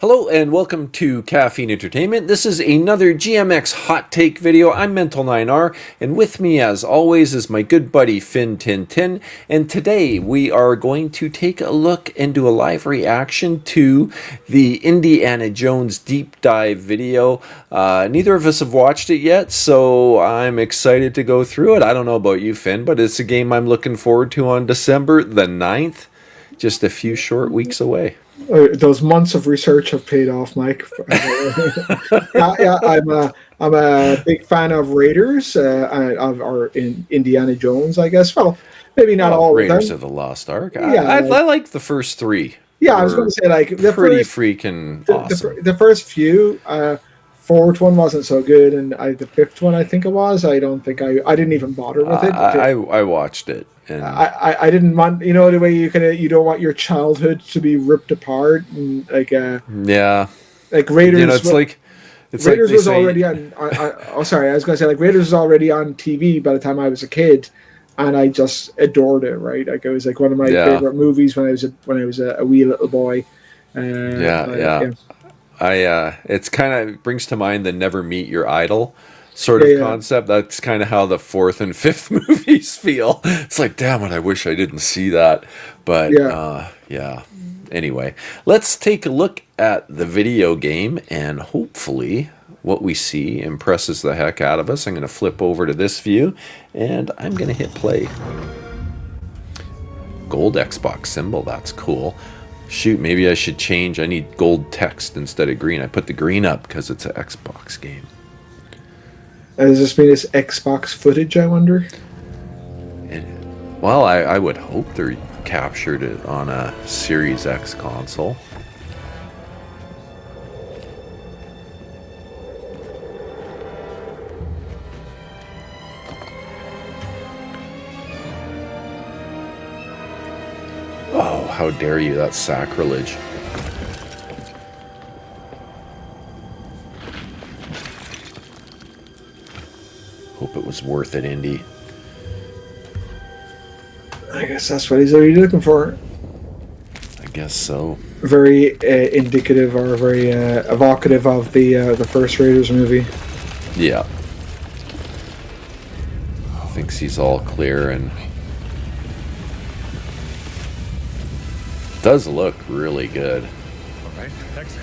Hello and welcome to Caffeine Entertainment. This is another GMX Hot Take video. I'm Mental9R, and with me as always is my good buddy Finn Tintin. And today we are going to take a look and do a live reaction to the Indiana Jones deep dive video. Neither of us have watched it yet, so I'm excited to go through it. I don't know about you, Finn, but it's a game I'm looking forward to on December the 9th. Just a few short weeks away. Those months of research have paid off, Mike. I'm a big fan of Raiders, or in Indiana Jones, I guess. Well, maybe not all Raiders of the Lost Ark. Yeah, I like the first three. Yeah, I was going to say like the pretty first, freaking awesome. The first few. Fourth one wasn't so good, and the fifth one I think it was. I don't think I didn't even bother with it. I watched it. And I didn't want, the way you don't want your childhood to be ripped apart, and like like Raiders. Raiders was already on. Oh, sorry, I was going to say like Raiders was already on TV by the time I was a kid, and I just adored it. Right, like it was like one of my favorite movies when I was a wee little boy. It's kind of brings to mind the never meet your idol sort of concept. That's kind of how the fourth and fifth movies feel. It's like, damn it, I wish I didn't see that. But anyway, let's take a look at the video game, and hopefully what we see impresses the heck out of us. I'm going to flip over to this view, and I'm going to hit play. Gold Xbox symbol, that's cool. Shoot, maybe I should change. I need gold text instead of green. I put the green up because it's an Xbox game. Does this mean it's Xbox footage, I wonder? Well, I would hope they captured it on a Series X console. Oh, how dare you, that's sacrilege. Hope it was worth it, Indy. I guess that's what he's already looking for. I guess so. Very indicative or very evocative of the first Raiders movie. Yeah. Thinks he's all clear and does look really good. All right, exit.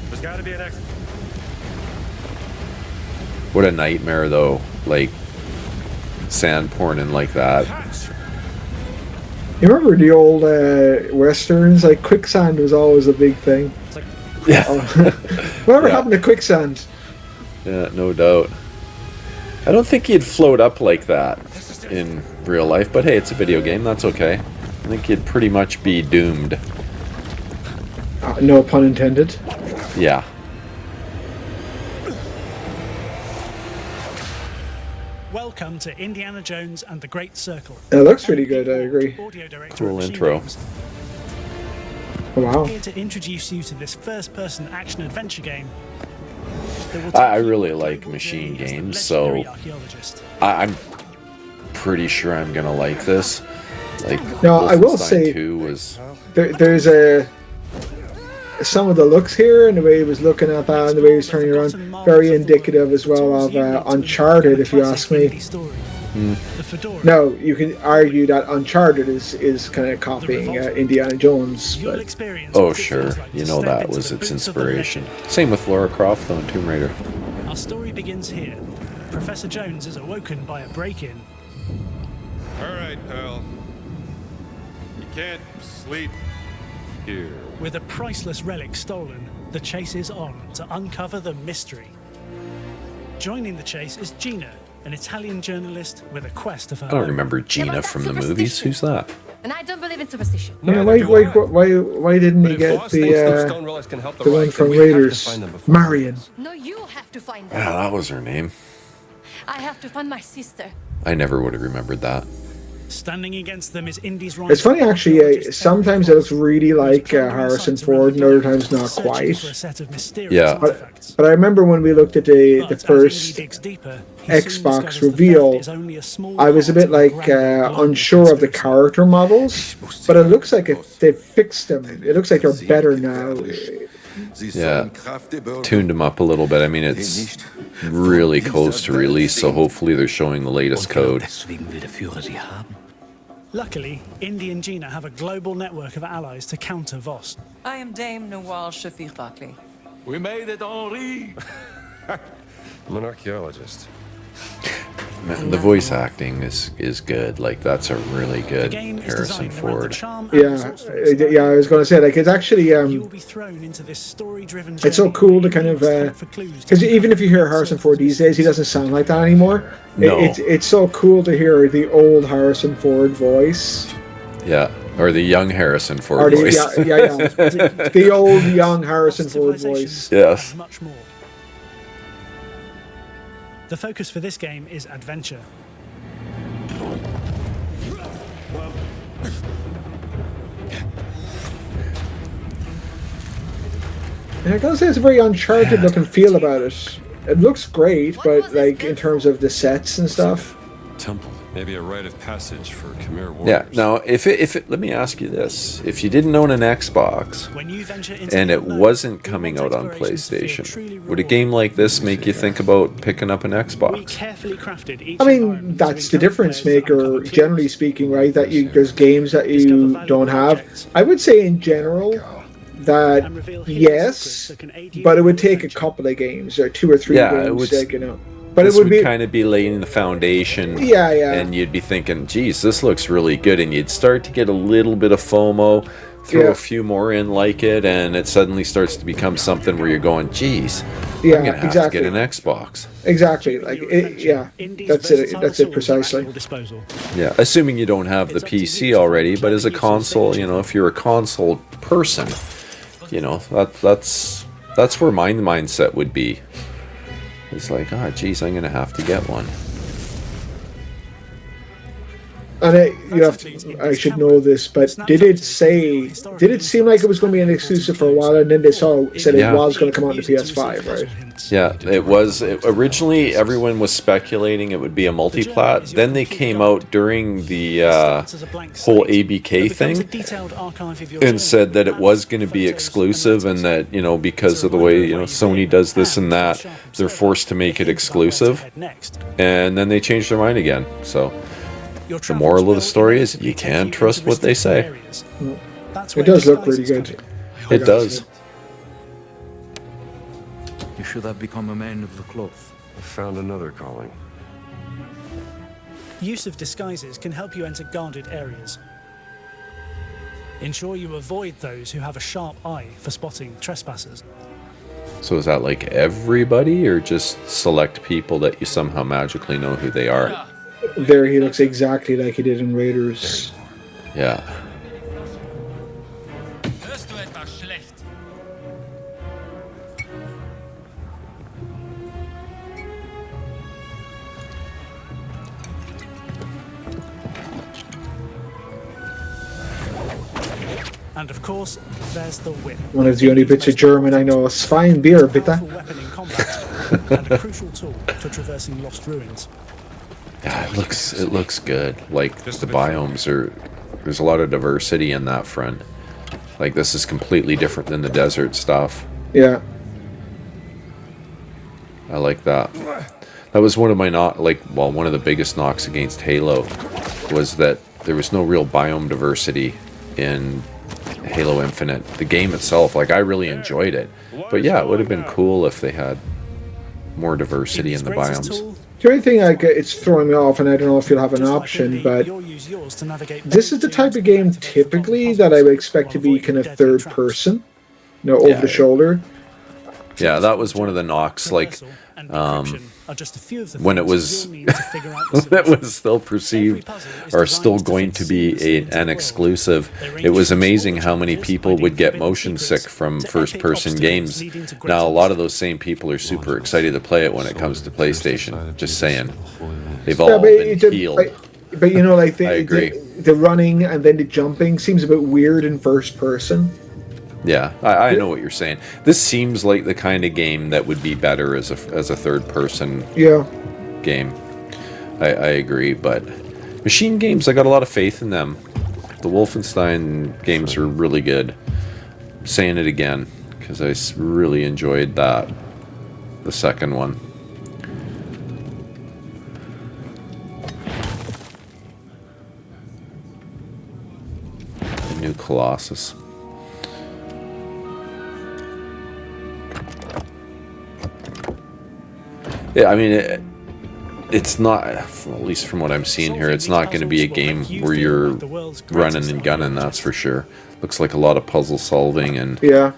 There's got to be an exit. What a nightmare, though. Like sand porning like that. You remember the old westerns? Like quicksand was always a big thing. Yeah. Whatever happened to quicksand? Yeah, no doubt. I don't think he'd float up like that in real life, but hey, it's a video game. That's okay. I think he'd pretty much be doomed. No pun intended. Yeah. Welcome to Indiana Jones and the Great Circle. It looks really good, I agree. Cool intro. Wow. Here to introduce you to this first-person action-adventure game. I really like machine games, so I'm pretty sure I'm gonna like this. Like, now, I will say, there's some of the looks here and the way he was looking at that and the way he was turning around, very indicative as well of Uncharted, if you ask me. No, you can argue that Uncharted is kind of copying Indiana Jones. But... Oh, sure. You know that was its inspiration. Same with Lara Croft, though, in Tomb Raider. Our story begins here. Professor Jones is awoken by a break-in. All right, pal. You can't sleep here. With a priceless relic stolen, the chase is on to uncover the mystery. Joining the chase is Gina, an Italian journalist with a quest of her own. I don't remember Gina from the movies. Who's that? And I don't believe in superstition. No, why didn't he get the one from Raiders? Marion. No, you have to find them. Yeah, that was her name. I have to find my sister. I never would have remembered that. Standing against them is Indy's It's funny actually. Sometimes it looks really like Harrison Ford, and other times not quite. Yeah. But I remember when we looked at the first Xbox reveal, I was a bit like unsure of the character models, but it looks like they fixed them. It looks like they're better now. Yeah, tuned them up a little bit. I mean, it's really close to release, so hopefully they're showing the latest code. Luckily, Indy and Gina have a global network of allies to counter Voss. I am Dame Nawal Shafiq Bakli. We made it, Henri! I'm an archaeologist. Man, the voice acting is good. Like, that's a really good Harrison Ford. Yeah, I was going to say, like, it's actually it's so cool to kind of because even if you hear Harrison Ford these days, he doesn't sound like that anymore. No. It's so cool to hear the old Harrison Ford voice. Yeah, or the young Harrison Ford voice. Yeah. The old young Harrison Ford voice. Yes. Much more. The focus for this game is adventure. And I gotta say, it's a very Uncharted looking feel about it. It looks great, but like in terms of the sets and stuff. Temple. Maybe a rite of passage for Khmer warriors. Yeah. Now, if it, let me ask you this: if you didn't own an Xbox and it wasn't coming out on PlayStation, would a game like this make you think about picking up an Xbox? I mean, that's the difference maker, generally speaking, right? That there's games that you don't have. I would say in general that yes, but it would take a couple of games or 2 or 3 games, like, you know. But this it would be kind of be laying the foundation. Yeah. And you'd be thinking, geez, this looks really good. And you'd start to get a little bit of FOMO, throw a few more in like it, and it suddenly starts to become something where you're going, geez, I'm going to have to get an Xbox. Exactly. Like, that's it. That's it precisely. Yeah, assuming you don't have the PC already, but as a console, you know, if you're a console person, you know, that's where my mindset would be. It's like, oh, geez, I'm going to have to get one. And I should know this, but did it seem like it was going to be an exclusive for a while, and then they said it was going to come out on the PS5, right? Yeah, it was. Originally, everyone was speculating it would be a multi-plat. Then they came out during the whole ABK thing and said that it was going to be exclusive, and that, you know, because of the way, you know, Sony does this and that, they're forced to make it exclusive. And then they changed their mind again, so... The moral of the story is you can't trust what they say. It does look pretty good. It does. You should have become a man of the cloth. I found another calling. Use of disguises can help you enter guarded areas. Ensure you avoid those who have a sharp eye for spotting trespassers. So is that like everybody, or just select people that you somehow magically know who they are? There he looks exactly like he did in Raiders. Yeah. And of course, there's the whip. One of the only bits of German I know is fine beer, bitte. Weapon in combat and a crucial tool for traversing lost ruins. Yeah, it looks good. Like, the biomes there's a lot of diversity in that front. Like, this is completely different than the desert stuff. Yeah. I like that. That was one of my one of the biggest knocks against Halo was that there was no real biome diversity in Halo Infinite. The game itself, like, I really enjoyed it. But yeah, it would have been cool if they had more diversity in the biomes. The only thing it's throwing me off, and I don't know if you'll have an option, but this is the type of game typically that I would expect to be kind of third person, you know, over the shoulder. Yeah, that was one of the knocks, like, when it was that was still perceived or still going to be an exclusive. It was amazing how many people would get motion sick from first-person games. Now, a lot of those same people are super excited to play it when it comes to PlayStation. Just saying. They've all been healed. But you know, like, I agree. The running and then the jumping seems a bit weird in first person. Yeah, I know what you're saying. This seems like the kind of game that would be better as a third-person game. I agree, but machine games, I got a lot of faith in them. The Wolfenstein games are really good. I'm saying it again, because I really enjoyed that, the second one. The new Colossus. Yeah, I mean, it's not, at least from what I'm seeing here, it's not going to be a game where you're running and gunning, that's for sure. Looks like a lot of puzzle solving and... Yeah.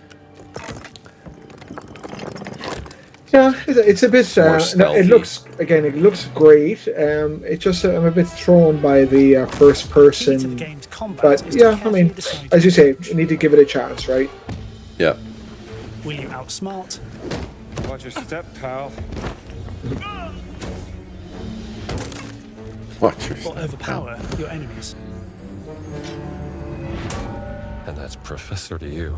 Yeah, it's a bit... it looks, again, it looks great. It's just, I'm a bit thrown by the first person. But, yeah, I mean, as you say, you need to give it a chance, right? Yeah. Will you outsmart? Watch your step, pal. Watch your or overpower your enemies? And that's Professor to you.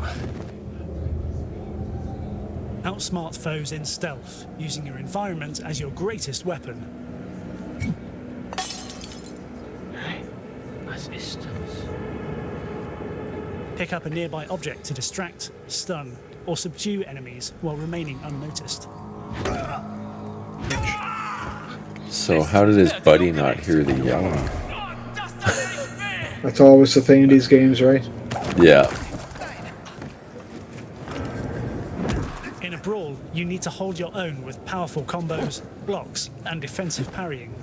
Outsmart foes in stealth, using your environment as your greatest weapon. Pick up a nearby object to distract, stun, or subdue enemies while remaining unnoticed. So how did his buddy not hear the yelling? That's always the thing in these games, right? Yeah. In a brawl, you need to hold your own with powerful combos, blocks, and defensive parrying.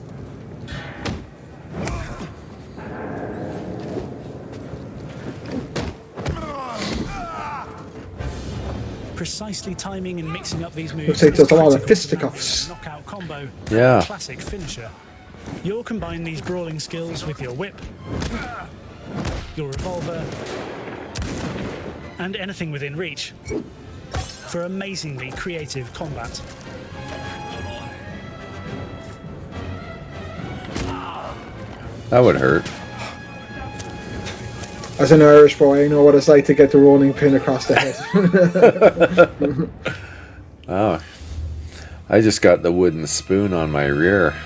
Precisely timing and mixing up these moves. Looks like there's a lot of fisticuffs. Knockout combo. Yeah. Classic finisher. You'll combine these brawling skills with your whip, your revolver, and anything within reach for amazingly creative combat. That would hurt. As an Irish boy, I know what it's like to get the rolling pin across the head. Oh, I just got the wooden spoon on my rear.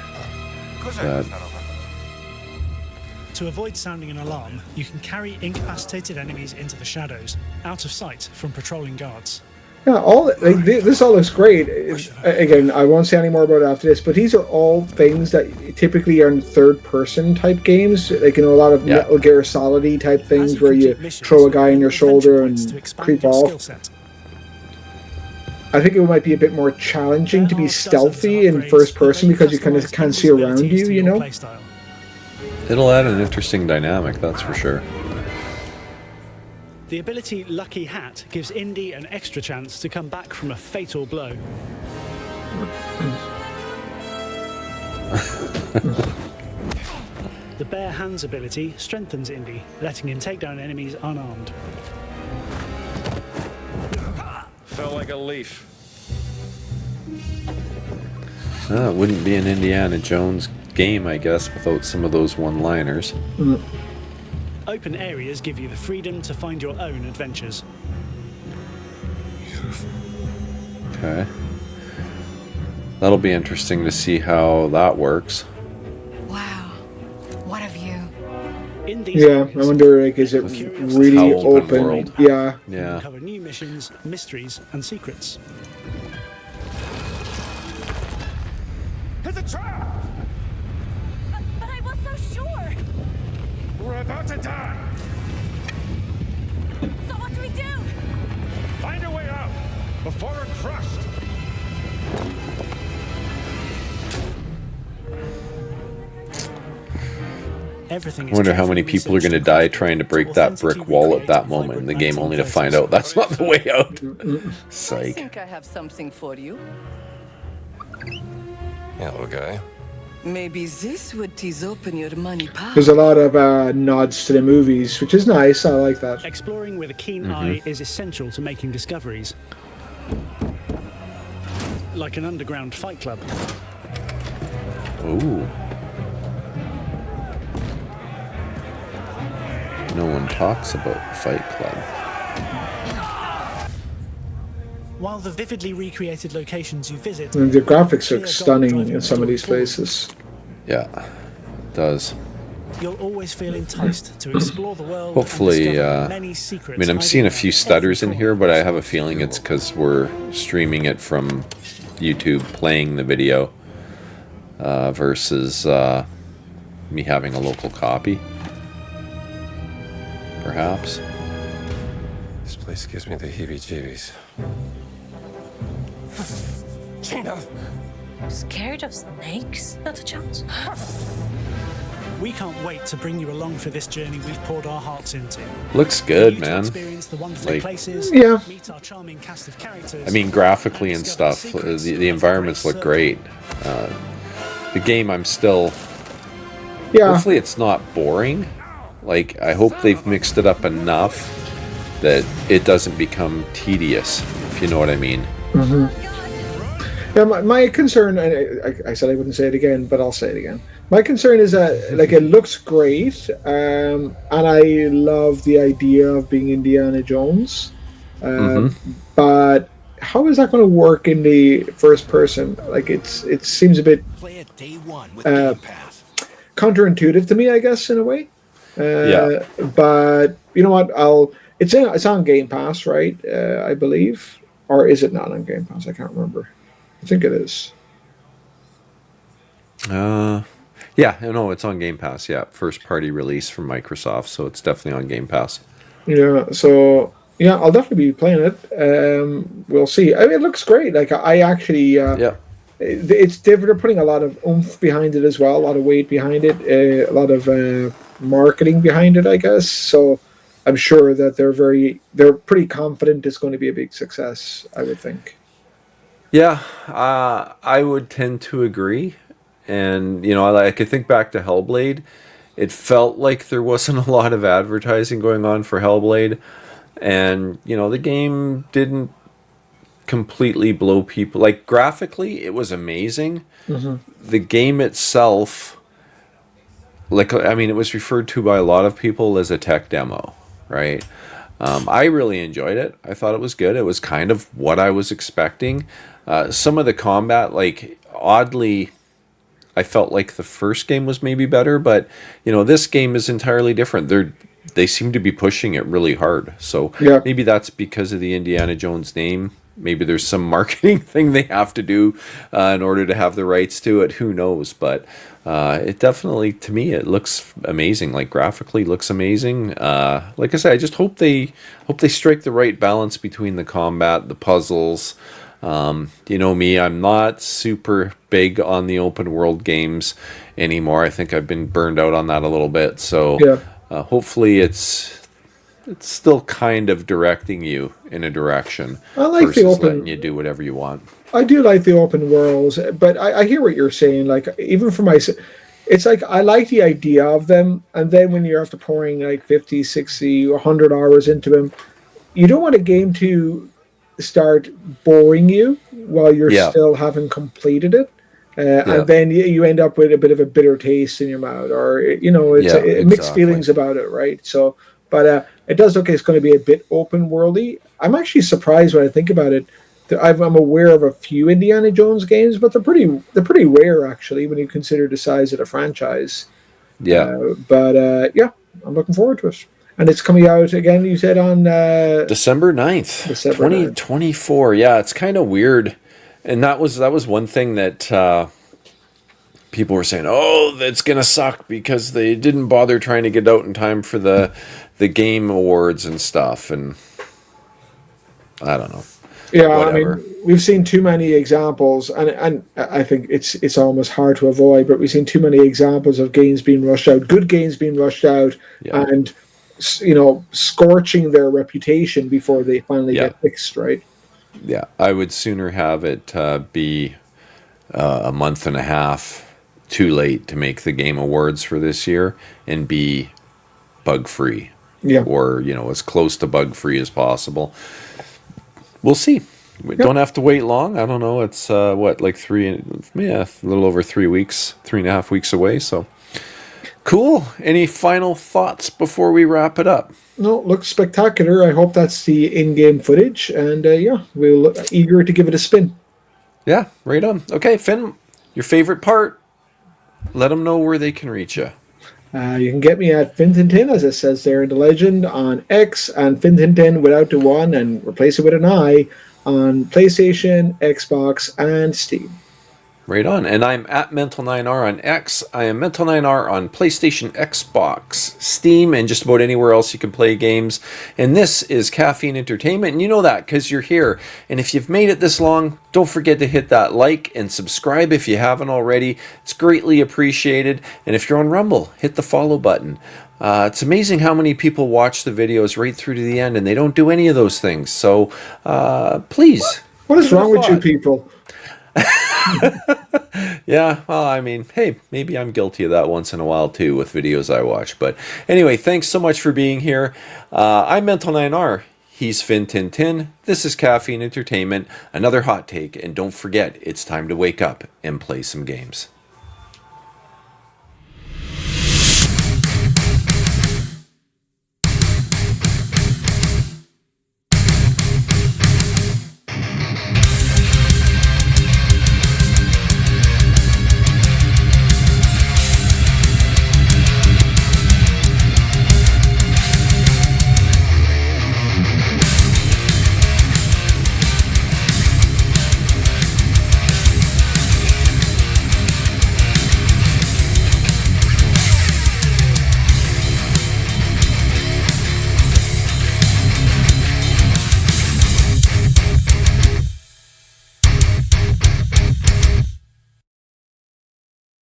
To avoid sounding an alarm, you can carry incapacitated enemies into the shadows, out of sight from patrolling guards. Yeah, this all looks great. Again, I won't say any more about it after this, but these are all things that typically are in third-person type games. Like, you know, a lot of Metal Gear Solid-y type things where you throw a guy on your shoulder and creep off. I think it might be a bit more challenging to be stealthy in first person because you kind of can't see around you, you know? It'll add an interesting dynamic, that's for sure. The ability Lucky Hat gives Indy an extra chance to come back from a fatal blow. The Bare Hands ability strengthens Indy, letting him take down enemies unarmed. Felt like a leaf. It wouldn't be an Indiana Jones game, I guess, without some of those one-liners. Open areas give you the freedom to find your own adventures. Okay. That'll be interesting to see how that works. Wow. What a view. In these Yeah, I wonder, like, is it really How open open? world. Yeah. Yeah. Uncover new missions, mysteries, and secrets. It's a trap! But I was so sure. We're about to die! So what do we do? Find a way out before we're crushed! Everything I is wonder how many carefully people are going to researched die and trying to break that brick wall at that moment in the game, only to find out that's not the way out. I Psych. think I have something for you. Yeah, little guy. Maybe this would tease open your money pile. There's a lot of nods to the movies, which is nice. I like that. Exploring with a keen eye is essential to making discoveries. Like an underground fight club. Ooh. No one talks about Fight Club. While the vividly recreated locations you visit... And the graphics look stunning in some of these places. Yeah, it does. you'll always feel enticed to explore the world. Hopefully, and many secrets. I mean, I'm seeing a few stutters in here, but I have a feeling it's because we're streaming it from YouTube, playing the video, versus me having a local copy. Perhaps. This place gives me the heebie-jeebies. Gina! Scared of snakes? Not a chance. We can't wait to bring you along for this journey we've poured our hearts into. Looks good, man. Experience the wonderful Like, places, yeah. meet our charming cast of characters. I mean, graphically and stuff, the environments look great. The game, I'm still... Yeah. Hopefully it's not boring. Like, I hope they've mixed it up enough that it doesn't become tedious, if you know what I mean. Yeah, my concern, and I said I wouldn't say it again, but I'll say it again. My concern is that, like, it looks great, and I love the idea of being Indiana Jones, but how is that going to work in the first person? Like, it seems a bit counterintuitive to me, I guess, in a way. Yeah. But you know what? It's on Game Pass, right? I believe, or is it not on Game Pass? I can't remember. I think it is. Yeah, no, it's on Game Pass. Yeah, first party release from Microsoft, so it's definitely on Game Pass. Yeah, so yeah, I'll definitely be playing it. We'll see. I mean, it looks great. Like, I actually, Yeah. they're putting a lot of oomph behind it as well, a lot of weight behind it, a lot of marketing behind it, I guess. So I'm sure that they're pretty confident it's going to be a big success, I would think. Yeah, I would tend to agree. And, you know, I could think back to Hellblade. It felt like there wasn't a lot of advertising going on for Hellblade. And, you know, the game didn't completely blow people. Like, graphically, it was amazing. The game itself, like, I mean, it was referred to by a lot of people as a tech demo, right? I really enjoyed it. I thought it was good. It was kind of what I was expecting. Some of the combat, like, oddly, I felt like the first game was maybe better, but, you know, this game is entirely different. They seem to be pushing it really hard. So Yeah. maybe that's because of the Indiana Jones name. Maybe there's some marketing thing they have to do in order to have the rights to it. Who knows? But it definitely, to me, it looks amazing. Like, graphically looks amazing. Like I said, I just hope they strike the right balance between the combat, the puzzles. You know me, I'm not super big on the open world games anymore. I think I've been burned out on that a little bit. So Yeah. hopefully it's still kind of directing you in a direction. I like the versus open. letting you do whatever you want. I do like the open worlds, but I hear what you're saying. Like, even for my, it's like I like the idea of them, and then when you're after pouring like 50, 60, 100 hours into them, you don't want a game to start boring you while you're still haven't completed it. And then you end up with a bit of a bitter taste in your mouth, or, you know, it's mixed feelings about it, right? So, but it does look like it's going to be a bit open worldy. I'm actually surprised when I think about it. I'm aware of a few Indiana Jones games, but they're pretty rare, actually, when you consider the size of the franchise. Yeah. But I'm looking forward to it. And it's coming out again, you said, on December 9th, December 2024. Yeah, it's kind of weird. And that was one thing that people were saying, oh, that's going to suck because they didn't bother trying to get out in time for the Game Awards and stuff. And I don't know. Yeah, Whatever. I mean, we've seen too many examples, and I think it's almost hard to avoid, but we've seen too many examples of games being rushed out, good games being rushed out, and, you know, scorching their reputation before they finally get fixed, right? Yeah, I would sooner have it be a month and a half too late to make the Game Awards for this year and be bug-free. Yeah. Or, you know, as close to bug-free as possible. We'll see. We don't have to wait long. I don't know. It's, like a little over 3 weeks, 3.5 weeks away. So, cool. Any final thoughts before we wrap it up? No, it looks spectacular. I hope that's the in-game footage. And, we're eager to give it a spin. Yeah, right on. Okay, Finn, your favorite part. Let them know where they can reach you. You can get me at Fintintin, as it says there in the legend, on X, and Fintintin without the one and replace it with an I on PlayStation, Xbox, and Steam. Right on. And I'm at Mental9R on X. I am Mental9R on PlayStation, Xbox, Steam, and just about anywhere else you can play games. And this is Caffeine Entertainment. And you know that because you're here. And if you've made it this long, don't forget to hit that like and subscribe if you haven't already. It's greatly appreciated. And if you're on Rumble, hit the follow button. It's amazing how many people watch the videos right through to the end and they don't do any of those things. So please. What is wrong with you people? Yeah, well, I mean, hey, maybe I'm guilty of that once in a while too with videos I watch. But anyway, thanks so much for being here. I'm Mental9R. He's Fintintin. This is Caffeine Entertainment. Another hot take. And don't forget, it's time to wake up and play some games.